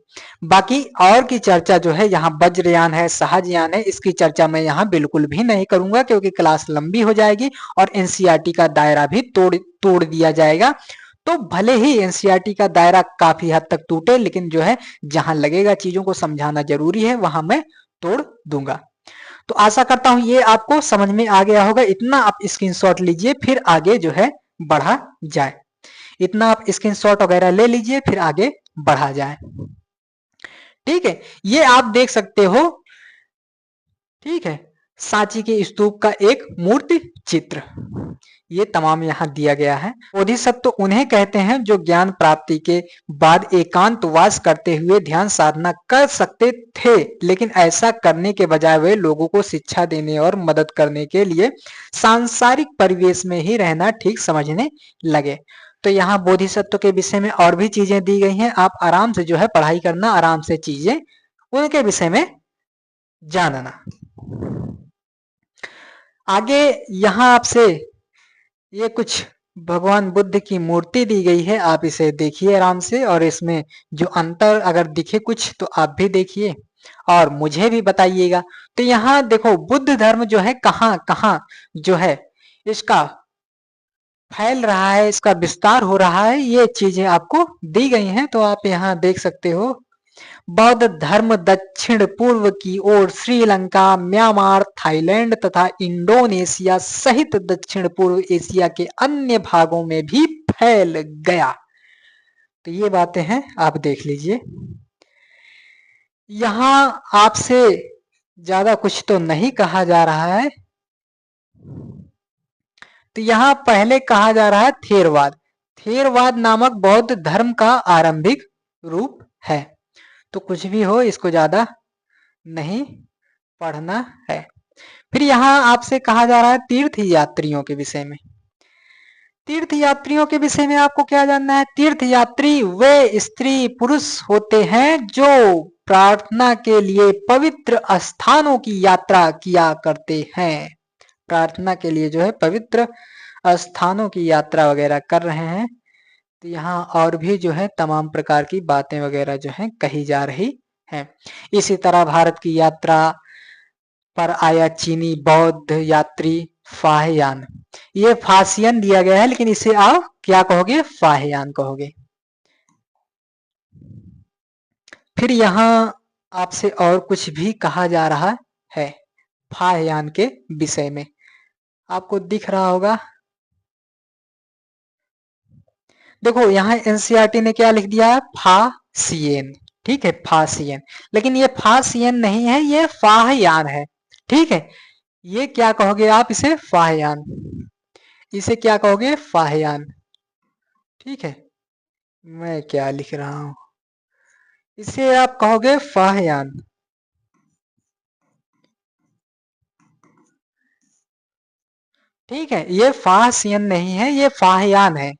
बाकी और की चर्चा जो है यहाँ वज्रयान है सहजयान है, इसकी चर्चा मैं यहाँ बिल्कुल भी नहीं करूंगा क्योंकि क्लास लंबी हो जाएगी और एनसीईआरटी का दायरा भी तोड़ दिया जाएगा। तो भले ही एनसीईआरटी का दायरा काफी हद तक टूटे, लेकिन जो है जहां लगेगा चीजों को समझाना जरूरी है वहां मैं तोड़ दूंगा। तो आशा करता हूं ये आपको समझ में आ गया होगा। इतना आप स्क्रीनशॉट लीजिए फिर आगे जो है बढ़ा जाए। इतना आप स्क्रीनशॉट वगैरह ले लीजिए फिर आगे बढ़ा जाए। ठीक है, ये आप देख सकते हो। ठीक है, सांची के स्तूप का एक मूर्ति चित्र ये तमाम यहाँ दिया गया है। बोधिसत्व उन्हें कहते हैं जो ज्ञान प्राप्ति के बाद एकांतवास करते हुए ध्यान साधना कर सकते थे, लेकिन ऐसा करने के बजाय वे लोगों को शिक्षा देने और मदद करने के लिए सांसारिक परिवेश में ही रहना ठीक समझने लगे। तो यहाँ बोधिसत्व के विषय में और भी चीजें दी गई हैं, आप आराम से जो है पढ़ाई करना, आराम से चीजें उनके विषय में जानना। आगे यहाँ आपसे ये कुछ भगवान बुद्ध की मूर्ति दी गई है, आप इसे देखिए आराम से, और इसमें जो अंतर अगर दिखे कुछ तो आप भी देखिए और मुझे भी बताइएगा। तो यहाँ देखो बुद्ध धर्म जो है कहाँ कहाँ जो है इसका फैल रहा है, इसका विस्तार हो रहा है, ये चीजें आपको दी गई हैं। तो आप यहाँ देख सकते हो बौद्ध धर्म दक्षिण पूर्व की ओर श्रीलंका, म्यांमार, थाईलैंड तथा इंडोनेशिया सहित दक्षिण पूर्व एशिया के अन्य भागों में भी फैल गया। तो ये बातें हैं, आप देख लीजिए। यहां आपसे ज्यादा कुछ तो नहीं कहा जा रहा है। तो यहां पहले कहा जा रहा है थेरवाद। थेरवाद नामक बौद्ध धर्म का आरंभिक रूप है। तो कुछ भी हो इसको ज्यादा नहीं पढ़ना है। फिर यहाँ आपसे कहा जा रहा है तीर्थ यात्रियों के विषय में। तीर्थ यात्रियों के विषय में आपको क्या जानना है? तीर्थ यात्री वे स्त्री पुरुष होते हैं जो प्रार्थना के लिए पवित्र स्थानों की यात्रा किया करते हैं। प्रार्थना के लिए जो है पवित्र स्थानों की यात्रा वगैरह कर रहे हैं। तो यहाँ और भी जो है तमाम प्रकार की बातें वगैरह जो है कही जा रही है। इसी तरह भारत की यात्रा पर आया चीनी बौद्ध यात्री फाहियान, ये फासियन दिया गया है लेकिन इसे आप क्या कहोगे? फाहियान कहोगे। फिर यहाँ आपसे और कुछ भी कहा जा रहा है फाहियान के विषय में, आपको दिख रहा होगा। देखो यहाँ एनसीईआरटी ने क्या लिख दिया है? फासियन। ठीक है, फासियन, लेकिन ये फासियन नहीं है, ये फाहियान है। ठीक है, ये क्या कहोगे आप? इसे फाहियान, इसे क्या कहोगे? फाहियान। ठीक है, मैं क्या लिख रहा हूं, इसे आप कहोगे फाहियान। ठीक है, ये फासियन नहीं है, ये फाहियान है।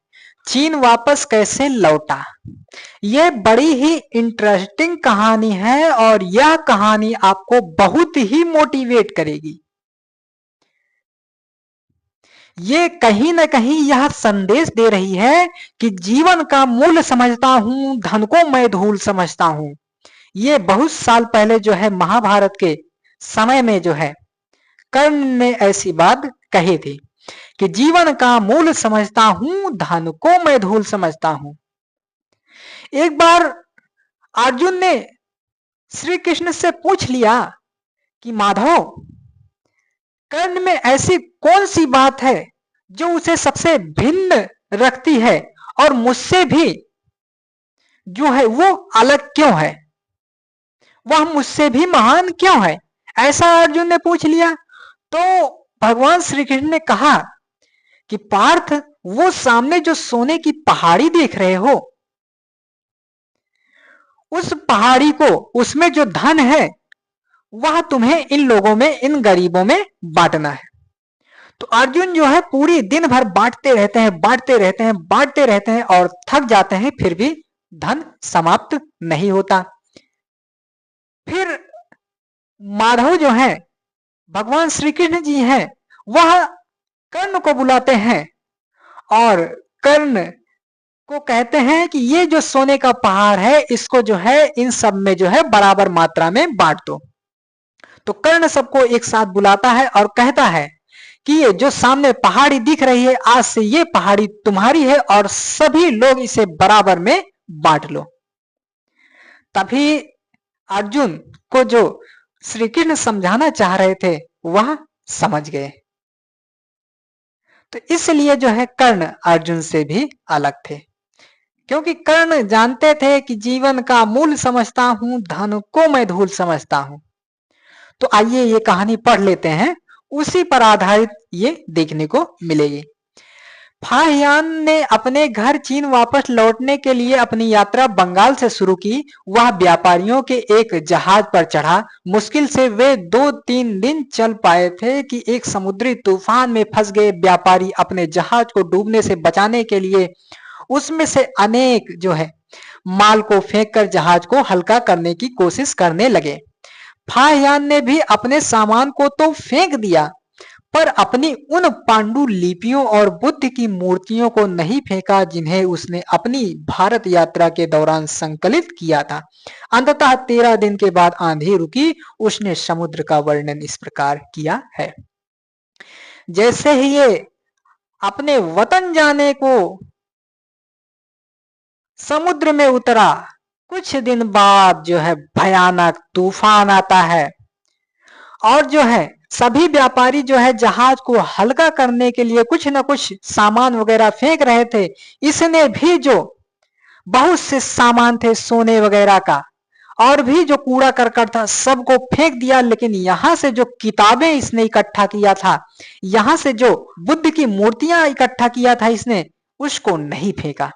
चीन वापस कैसे लौटा, ये बड़ी ही इंटरेस्टिंग कहानी है और यह कहानी आपको बहुत ही मोटिवेट करेगी। ये कहीं ना कहीं यह संदेश दे रही है कि जीवन का मूल्य समझता हूं, धन को मैं धूल समझता हूं। ये बहुत साल पहले जो है महाभारत के समय में जो है कर्ण ने ऐसी बात कही थी कि जीवन का मूल्य समझता हूं, धन को मैं धूल समझता हूं। एक बार अर्जुन ने श्री कृष्ण से पूछ लिया कि माधव, कर्ण में ऐसी कौन सी बात है जो उसे सबसे भिन्न रखती है और मुझसे भी जो है वो अलग क्यों है, वह मुझसे भी महान क्यों है? ऐसा अर्जुन ने पूछ लिया। तो भगवान श्री कृष्ण ने कहा कि पार्थ, वो सामने जो सोने की पहाड़ी देख रहे हो, उस पहाड़ी को, उसमें जो धन है वह तुम्हें इन लोगों में, इन गरीबों में बांटना है। तो अर्जुन जो है पूरी दिन भर बांटते रहते हैं, बांटते रहते हैं, बांटते रहते हैं और थक जाते हैं, फिर भी धन समाप्त नहीं होता। फिर माधव जो है, भगवान श्री कृष्ण जी हैं, वह कर्ण को बुलाते हैं और कर्ण को कहते हैं कि ये जो सोने का पहाड़ है, इसको जो है इन सब में जो है बराबर मात्रा में बांट दो। तो कर्ण सबको एक साथ बुलाता है और कहता है कि ये जो सामने पहाड़ी दिख रही है, आज से ये पहाड़ी तुम्हारी है और सभी लोग इसे बराबर में बांट लो। तभी अर्जुन को जो श्री कृष्ण समझाना चाह रहे थे वह समझ गए। तो इसलिए जो है कर्ण अर्जुन से भी अलग थे, क्योंकि कर्ण जानते थे कि जीवन का मूल समझता हूं, धन को मैं धूल समझता हूं। तो आइए ये कहानी पढ़ लेते हैं, उसी पर आधारित ये देखने को मिलेगी। फाहियान ने अपने घर चीन वापस लौटने के लिए अपनी यात्रा बंगाल से शुरू की। वह व्यापारियों के एक जहाज पर चढ़ा। मुश्किल से वे 2-3 दिन चल पाए थे कि एक समुद्री तूफान में फंस गए व्यापारी अपने जहाज को डूबने से बचाने के लिए उसमें से अनेक जो है माल को फेंककर जहाज को हल्का करने की कोशिश करने लगे। फाहियान ने भी अपने सामान को तो फेंक दिया, पर अपनी उन पांडुलिपियों और बुद्ध की मूर्तियों को नहीं फेंका जिन्हें उसने अपनी भारत यात्रा के दौरान संकलित किया था। अंततः 13 दिन के बाद आंधी रुकी। उसने समुद्र का वर्णन इस प्रकार किया है। जैसे ही ये अपने वतन जाने को समुद्र में उतरा, कुछ दिन बाद जो है भयानक तूफान आता है और जो है सभी व्यापारी जो है जहाज को हल्का करने के लिए कुछ न कुछ सामान वगैरह फेंक रहे थे। इसने भी जो बहुत से सामान थे सोने वगैरह का और भी जो कूड़ा करकट था सबको फेंक दिया, लेकिन यहां से जो किताबें इसने इकट्ठा किया था, यहां से जो बुद्ध की मूर्तियां इकट्ठा किया था इसने, उसको नहीं फेंका,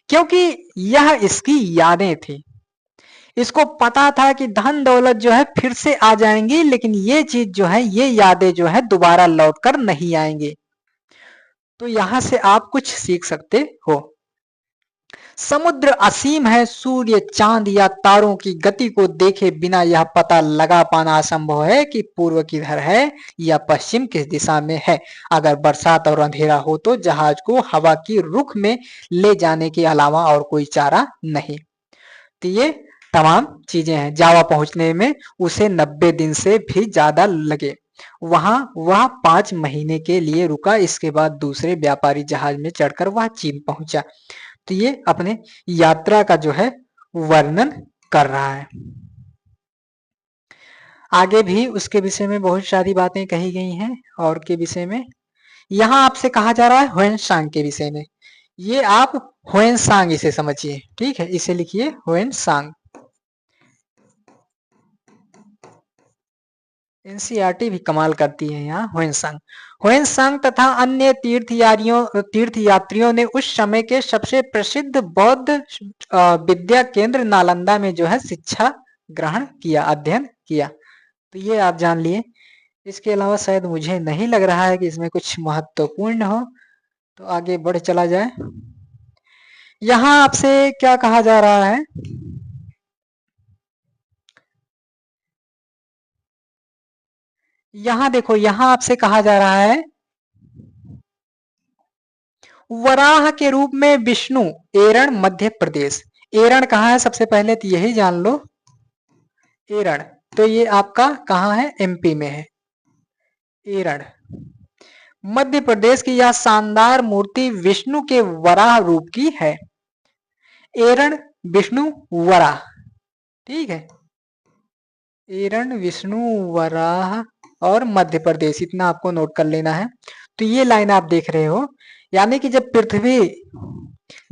क्योंकि यह इसकी यादें थी। इसको पता था कि धन दौलत जो है फिर से आ जाएंगी, लेकिन ये चीज जो है, ये यादें जो है दोबारा लौट कर नहीं आएंगे। तो यहां से आप कुछ सीख सकते हो। समुद्र असीम है, सूर्य, चांद या तारों की गति को देखे बिना यह पता लगा पाना असंभव है कि पूर्व किधर है या पश्चिम किस दिशा में है। अगर बरसात और अंधेरा हो तो जहाज को हवा की रुख में ले जाने के अलावा और कोई चारा नहीं। तो ये तमाम चीजें हैं। जावा पहुंचने में उसे 90 दिन से भी ज्यादा लगे। वहां वह 5 महीने के लिए रुका। इसके बाद दूसरे व्यापारी जहाज में चढ़कर वह चीन पहुंचा। तो ये अपने यात्रा का जो है वर्णन कर रहा है। आगे भी उसके विषय में बहुत सारी बातें कही गई हैं और के विषय में यहां आपसे कहा जा रहा है ह्वेनसांग के विषय में। ये आप ह्वेनसांग इसे समझिए, ठीक है, इसे लिखिए ह्वेनसांग। एनसीईआरटी भी कमाल करती है यहाँ। ह्वेनसांग तथा अन्य तीर्थयात्रियों ने उस समय के सबसे प्रसिद्ध बौद्ध विद्या केंद्र नालंदा में जो है शिक्षा ग्रहण किया, अध्ययन किया। तो ये आप जान लिए। इसके अलावा शायद मुझे नहीं लग रहा है कि इसमें कुछ महत्वपूर्ण हो, तो आगे बढ़ चला जाए। यहाँ आपसे क्या कहा जा रहा है, यहां देखो, यहां आपसे कहा जा रहा है वराह के रूप में विष्णु, एरण मध्य प्रदेश। एरण कहाँ है सबसे पहले तो यही जान लो। एरण तो ये आपका कहाँ है, एमपी में है। एरण मध्य प्रदेश की यह शानदार मूर्ति विष्णु के वराह रूप की है। एरण विष्णु वराह, ठीक है। एरण विष्णु वराह और मध्य प्रदेश, इतना आपको नोट कर लेना है। तो ये लाइन आप देख रहे हो, यानी कि जब पृथ्वी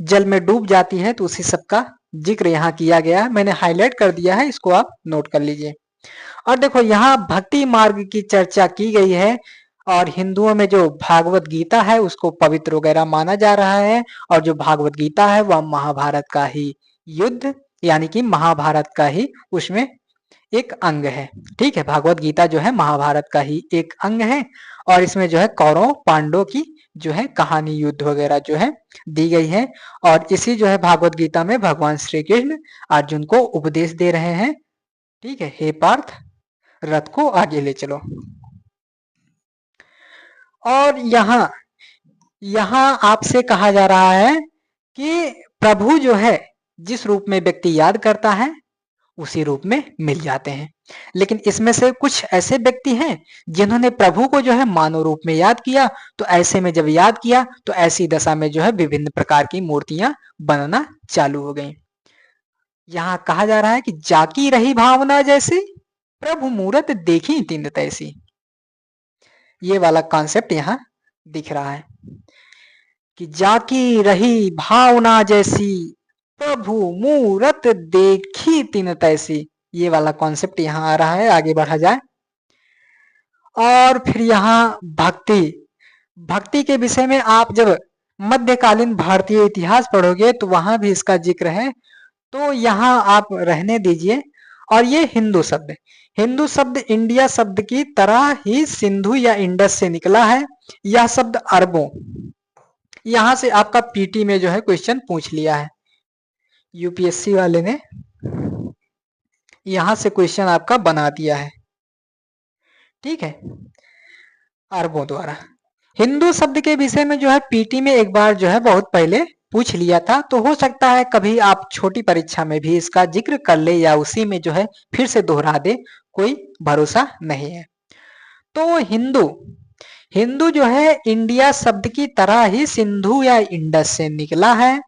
जल में डूब जाती है तो उसी सब का जिक्र यहाँ किया गया है। मैंने हाईलाइट कर दिया है, इसको आप नोट कर लीजिए। और देखो यहाँ भक्ति मार्ग की चर्चा की गई है। और हिंदुओं में जो भागवत गीता है उसको पवित्र वगैरह माना जा रहा है, और जो भागवत गीता है वह महाभारत का ही युद्ध यानी कि महाभारत का ही उसमें एक अंग है। ठीक है, भागवत गीता जो है महाभारत का ही एक अंग है, और इसमें जो है कौरव पांडवों की जो है कहानी युद्ध वगैरह जो है दी गई है। और इसी जो है भागवत गीता में भगवान श्री कृष्ण अर्जुन को उपदेश दे रहे हैं। ठीक है, हे पार्थ रथ को आगे ले चलो। और यहाँ आपसे कहा जा रहा है कि प्रभु जो है जिस रूप में व्यक्ति याद करता है उसी रूप में मिल जाते हैं। लेकिन इसमें से कुछ ऐसे व्यक्ति हैं जिन्होंने प्रभु को जो है मानव रूप में याद किया, तो ऐसे में जब याद किया तो ऐसी दशा में जो है विभिन्न प्रकार की मूर्तियां बनना चालू हो गई। यहाँ कहा जा रहा है कि जाकी रही भावना जैसी, प्रभु मूरत देखी तिन तैसी। ये वाला कॉन्सेप्ट यहाँ दिख रहा है कि जाकी रही भावना जैसी, प्रभु मूरत देखी तिन तैसी। ये वाला कॉन्सेप्ट यहाँ आ रहा है, आगे बढ़ा जाए। और फिर यहाँ भक्ति के विषय में आप जब मध्यकालीन भारतीय इतिहास पढ़ोगे तो वहां भी इसका जिक्र है, तो यहाँ आप रहने दीजिए। और ये हिंदू शब्द इंडिया शब्द की तरह ही सिंधु या इंडस से निकला है। यह शब्द अरबों, यहां से आपका पीटी में जो है क्वेश्चन पूछ लिया है, यूपीएससी वाले ने यहां से क्वेश्चन आपका बना दिया है। ठीक है, अरबों द्वारा। हिंदू शब्द के विषय में जो है पीटी में एक बार जो है बहुत पहले पूछ लिया था, तो हो सकता है कभी आप छोटी परीक्षा में भी इसका जिक्र कर ले या उसी में जो है फिर से दोहरा दे, कोई भरोसा नहीं है। तो हिंदू जो है इंडिया शब्द की तरह ही सिंधु या इंडस से निकला है।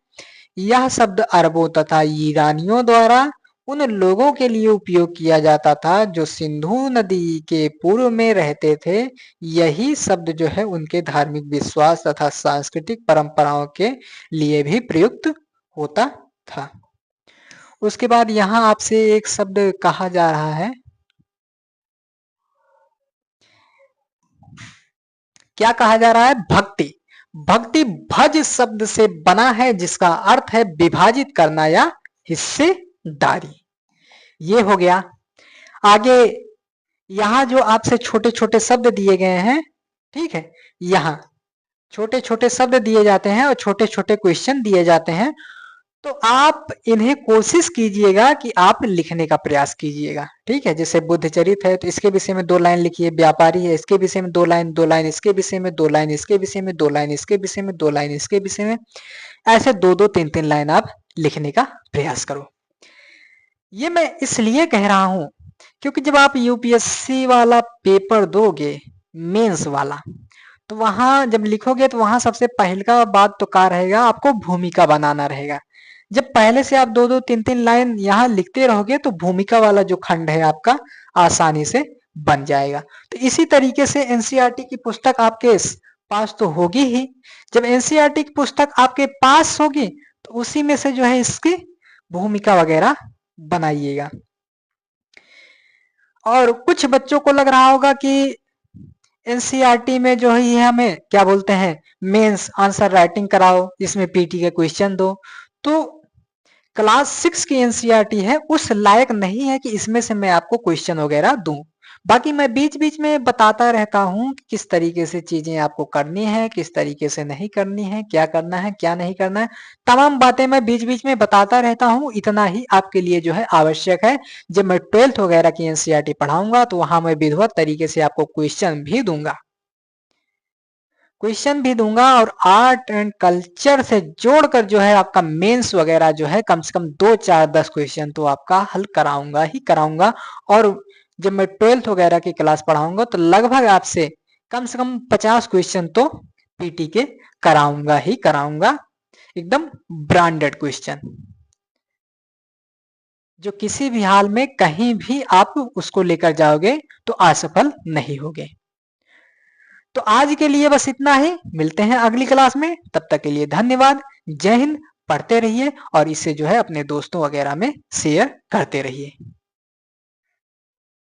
यह शब्द अरबों तथा ईरानियों द्वारा उन लोगों के लिए उपयोग किया जाता था जो सिंधु नदी के पूर्व में रहते थे। यही शब्द जो है उनके धार्मिक विश्वास तथा सांस्कृतिक परंपराओं के लिए भी प्रयुक्त होता था। उसके बाद यहाँ आपसे एक शब्द कहा जा रहा है, क्या कहा जा रहा है? भक्ति भज शब्द से बना है जिसका अर्थ है विभाजित करना या हिस्सेदारी। ये हो गया। आगे यहाँ जो आपसे छोटे छोटे शब्द दिए गए हैं, ठीक है, यहाँ छोटे छोटे शब्द दिए जाते हैं और छोटे छोटे क्वेश्चन दिए जाते हैं, तो आप इन्हें कोशिश कीजिएगा कि आप लिखने का प्रयास कीजिएगा। ठीक है, जैसे बुद्ध चरित है तो इसके विषय में 2 लाइन लिखिए, व्यापारी है इसके विषय में 2 लाइन, 2 लाइन इसके विषय में, 2 लाइन इसके विषय में, 2 लाइन इसके विषय में, 2 लाइन इसके विषय में, ऐसे 2-2 3-3 लाइन आप लिखने का प्रयास करो। ये मैं इसलिए कह रहा हूं क्योंकि जब आप यूपीएससी वाला पेपर दोगे, मेंस वाला, तो वहां जब लिखोगे तो वहां सबसे पहला बात तो क्या रहेगा, आपको भूमिका बनाना रहेगा। जब पहले से आप 2-2 3-3 लाइन यहाँ लिखते रहोगे तो भूमिका वाला जो खंड है आपका आसानी से बन जाएगा। तो इसी तरीके से एनसीईआरटी की पुस्तक आपके पास तो होगी ही। जब एनसीईआरटी की पुस्तक आपके पास होगी तो उसी में से जो है इसकी भूमिका वगैरह बनाइएगा। और कुछ बच्चों को लग रहा होगा कि एनसीईआरटी में जो है हमें क्या बोलते हैं, मेंस आंसर राइटिंग कराओ, इसमें पीटी के क्वेश्चन दो। तो क्लास 6 की एनसीईआरटी है उस लायक नहीं है कि इसमें से मैं आपको क्वेश्चन वगैरह दूं। बाकी मैं बीच बीच में बताता रहता हूं कि किस तरीके से चीजें आपको करनी है, किस तरीके से नहीं करनी है, क्या करना है क्या नहीं करना है, तमाम बातें मैं बीच बीच में बताता रहता हूं। इतना ही आपके लिए जो है आवश्यक है। जब मैं 12th वगैरह की एनसीईआरटी पढ़ाऊंगा तो वहां मैं विधिवत तरीके से आपको क्वेश्चन भी दूंगा और आर्ट एंड कल्चर से जोड़कर जो है आपका मेंस वगैरह जो है कम से कम 2 4 10 क्वेश्चन तो आपका हल कराऊंगा ही कराऊंगा। और जब मैं 12th वगैरह की क्लास पढ़ाऊंगा तो लगभग आपसे कम से कम 50 क्वेश्चन तो पीटी के कराऊंगा ही कराऊंगा, एकदम ब्रांडेड क्वेश्चन जो किसी भी हाल में कहीं भी आप उसको लेकर जाओगे तो असफल नहीं होगे। तो आज के लिए बस इतना ही, मिलते हैं अगली क्लास में, तब तक के लिए धन्यवाद। जय हिंद। पढ़ते रहिए और इसे जो है अपने दोस्तों वगैरह में शेयर करते रहिए।